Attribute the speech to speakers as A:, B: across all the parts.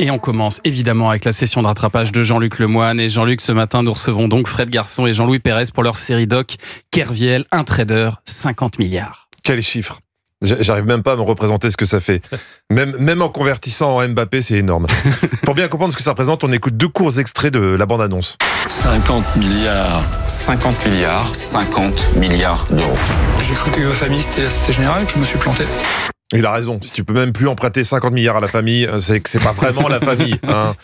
A: Et on commence évidemment avec la session de rattrapage de Jean-Luc Lemoyne. Et Jean-Luc, ce matin, nous recevons donc Fred Garçon et Jean-Louis Pérez pour leur série doc Kerviel, un trader, 50 milliards.
B: Quel chiffre! J'arrive même pas à me représenter ce que ça fait. Même en convertissant en Mbappé, c'est énorme. Pour bien comprendre ce que ça représente, on écoute deux courts extraits de la bande-annonce.
C: 50 milliards.
D: 50 milliards. 50 milliards d'euros.
E: J'ai cru que ma famille c'était la Société Générale et que je me suis planté.
B: Il a raison, si tu peux même plus emprunter 50 milliards à la famille, c'est que c'est pas vraiment la famille. Hein.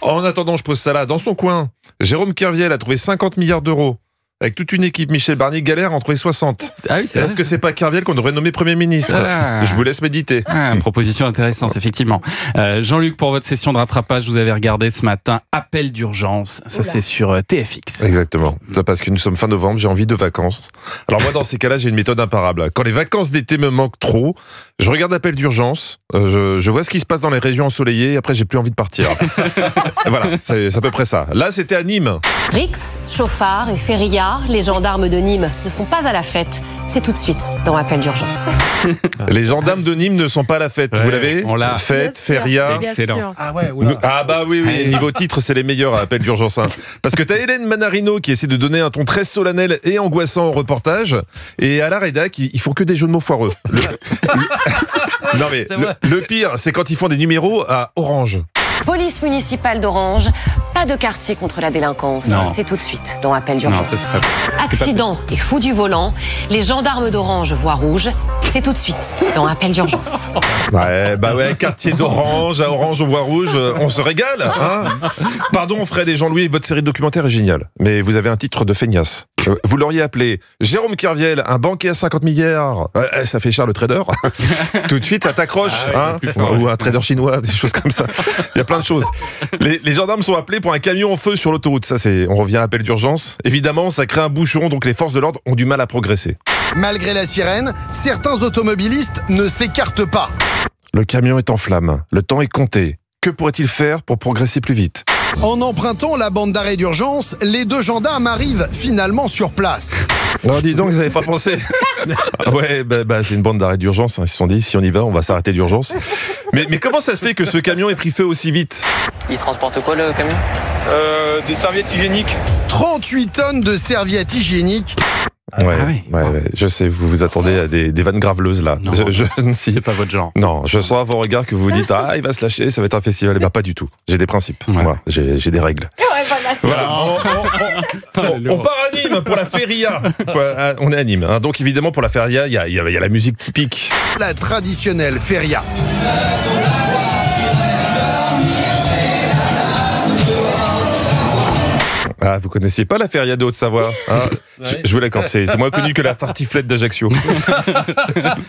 B: En attendant, je pose ça là. Dans son coin, Jérôme Kerviel a trouvé 50 milliards d'euros. Avec toute une équipe, Michel Barnier galère à en trouver 60.
A: Ah oui, c'est
B: Est-ce que c'est pas Kerviel qu'on aurait nommé Premier ministre? Je vous laisse méditer.
A: Proposition intéressante, effectivement. Jean-Luc, pour votre session de rattrapage, vous avez regardé ce matin Appel d'urgence. Ça, c'est sur TFX.
B: Exactement. Parce que nous sommes fin novembre, j'ai envie de vacances. Alors moi, dans ces cas-là, j'ai une méthode imparable. Quand les vacances d'été me manquent trop, je regarde Appel d'urgence, je vois ce qui se passe dans les régions ensoleillées, et après, j'ai plus envie de partir. Voilà, c'est à peu près ça. Là, c'était à Nîmes.
F: Rix, Chauffard et Ferriard, les gendarmes de Nîmes ne sont pas à la fête. C'est tout de suite dans Appel d'urgence.
B: Les gendarmes de Nîmes ne sont pas à la fête. Vous l'avez?
A: On l'a.
B: Fête, feria.
A: Excellent.
E: Ah ouais,
B: Ah bah oui, niveau titre, c'est les meilleurs à Appel d'urgence. Hein. Parce que t'as Hélène Manarino qui essaie de donner un ton très solennel et angoissant au reportage. Et à la rédac, ils font que des jeux de mots foireux. Non mais, le pire, c'est quand ils font des numéros à Orange.
F: Police municipale d'Orange, pas de quartier contre la délinquance.
A: Non.
F: C'est tout de suite dans Appel d'urgence.
A: Non,
F: Accident et fou du volant, les gendarmes d'Orange voient rouge. C'est tout de suite dans Appel d'urgence.
B: Ouais, bah ouais, quartier d'Orange, à Orange, on voit rouge, on se régale. Hein. Pardon Fred et Jean-Louis, votre série de documentaires est géniale. Mais vous avez un titre de feignasse. Vous l'auriez appelé Jérôme Kerviel, un banquier à 50 milliards. Ça fait cher le trader. Tout de suite, ça t'accroche. Ou un trader chinois, des choses comme ça. Il y a plein de choses. Les gendarmes sont appelés pour un camion en feu sur l'autoroute. Ça, on revient à Appel d'urgence. Évidemment, ça crée un bouchon, donc les forces de l'ordre ont du mal à progresser.
G: Malgré la sirène, certains automobilistes ne s'écartent pas.
B: Le camion est en flammes. Le temps est compté. Que pourrait-il faire pour progresser plus vite?
G: En empruntant la bande d'arrêt d'urgence, les deux gendarmes arrivent finalement sur place.
B: Non, dis donc, vous n'avez pas pensé? Ouais, c'est une bande d'arrêt d'urgence. Hein. Ils se sont dit, si on y va, on va s'arrêter d'urgence. Mais comment ça se fait que ce camion ait pris feu aussi vite?
H: Il transporte quoi le camion?
E: Des serviettes hygiéniques.
G: 38 tonnes de serviettes hygiéniques.
B: Ouais, je sais, vous vous attendez à des vannes graveleuses là.
A: Non, c'est pas votre genre.
B: Non, je sens à vos regards que vous vous dites il va se lâcher, ça va être un festival. Eh ben pas du tout. J'ai des principes.
A: Ouais.
B: Moi, j'ai des règles. Voilà. On part à Nîmes pour la feria. On est à Nîmes. Hein. Donc évidemment pour la feria, il y a la musique typique.
G: La traditionnelle feria.
B: Ah, vous connaissiez pas la feria de Haute-Savoie hein? Je vous l'accorde, c'est moins connu que la tartiflette d'Ajaccio.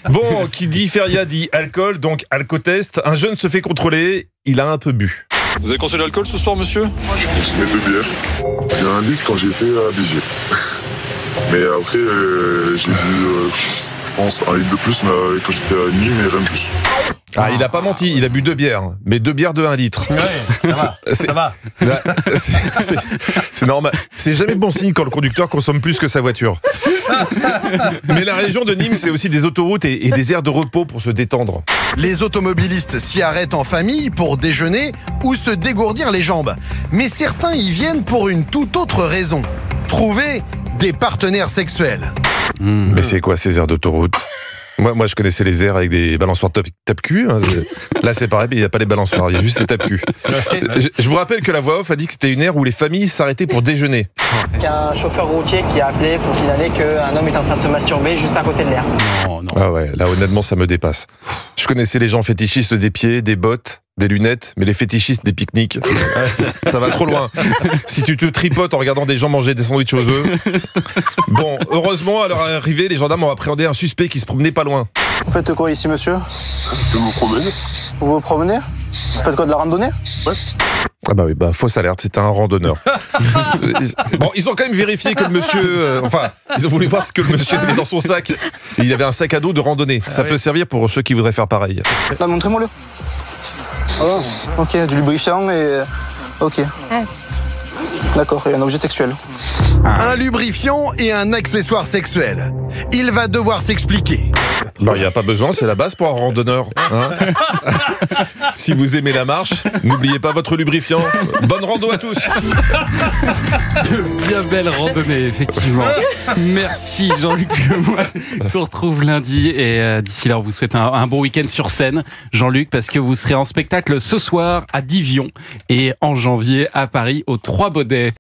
B: Bon, qui dit feria dit alcool, donc alcotest. Un jeune se fait contrôler, il a un peu bu.
C: Vous avez consommé de l'alcool ce soir, monsieur?
I: J'ai consommé 2 bières. Il y a un litre quand j'étais à Béziers. Mais après, j'ai bu, je pense, un litre de plus mais quand j'étais à Nîmes, mais rien de plus.
B: Ah, il a pas menti, il a bu 2 bières, mais 2 bières de 1 litre.
E: Ouais, ça va.
B: C'est normal. C'est jamais bon signe quand le conducteur consomme plus que sa voiture. Mais la région de Nîmes, c'est aussi des autoroutes et des aires de repos pour se détendre.
G: Les automobilistes s'y arrêtent en famille pour déjeuner ou se dégourdir les jambes. Mais certains y viennent pour une toute autre raison. Trouver des partenaires sexuels.
B: Mais c'est quoi ces aires d'autoroute? Moi, je connaissais les aires avec des balançoires tape-cul. Hein. Là, c'est pareil, mais il n'y a pas les balançoires, il y a juste les tape-cul. Je vous rappelle que la voix off a dit que c'était une aire où les familles s'arrêtaient pour déjeuner.
H: Il y a un chauffeur routier qui a appelé pour signaler qu'un homme est en train de se masturber juste à côté de l'air.
A: Non.
B: Ah ouais, là, honnêtement, ça me dépasse. Je connaissais les gens fétichistes des pieds, des bottes, des lunettes, mais les fétichistes des pique-niques, ça va trop loin. Si tu te tripotes en regardant des gens manger des sandwichs aux œufs. Bon, heureusement, à leur arrivée, les gendarmes ont appréhendé un suspect qui se promenait pas loin.
H: Vous faites quoi ici, monsieur?
I: Je me promène.
H: Vous vous promenez? Vous faites quoi, de la randonnée?
I: Ouais.
B: Ah bah oui, fausse alerte, c'était un randonneur. Bon, ils ont quand même vérifié que le monsieur... ils ont voulu voir ce que le monsieur avait dans son sac. Et il avait un sac à dos de randonnée. Ça peut servir pour ceux qui voudraient faire pareil.
H: Là, montrez-moi-le. Oh, ok, du lubrifiant et... Ok. D'accord, et un objet sexuel.
G: Un lubrifiant et un accessoire sexuel. Il va devoir s'expliquer.
B: Bah, il n'y a pas besoin, c'est la base pour un randonneur. Hein. Si vous aimez la marche, n'oubliez pas votre lubrifiant. Bonne rando à tous.
A: De bien belles randonnées, effectivement. Merci Jean-Luc Lemoyne. On se retrouve lundi et d'ici là, on vous souhaite un bon week-end sur scène, Jean-Luc, parce que vous serez en spectacle ce soir à Divion et en janvier à Paris aux Trois Baudets.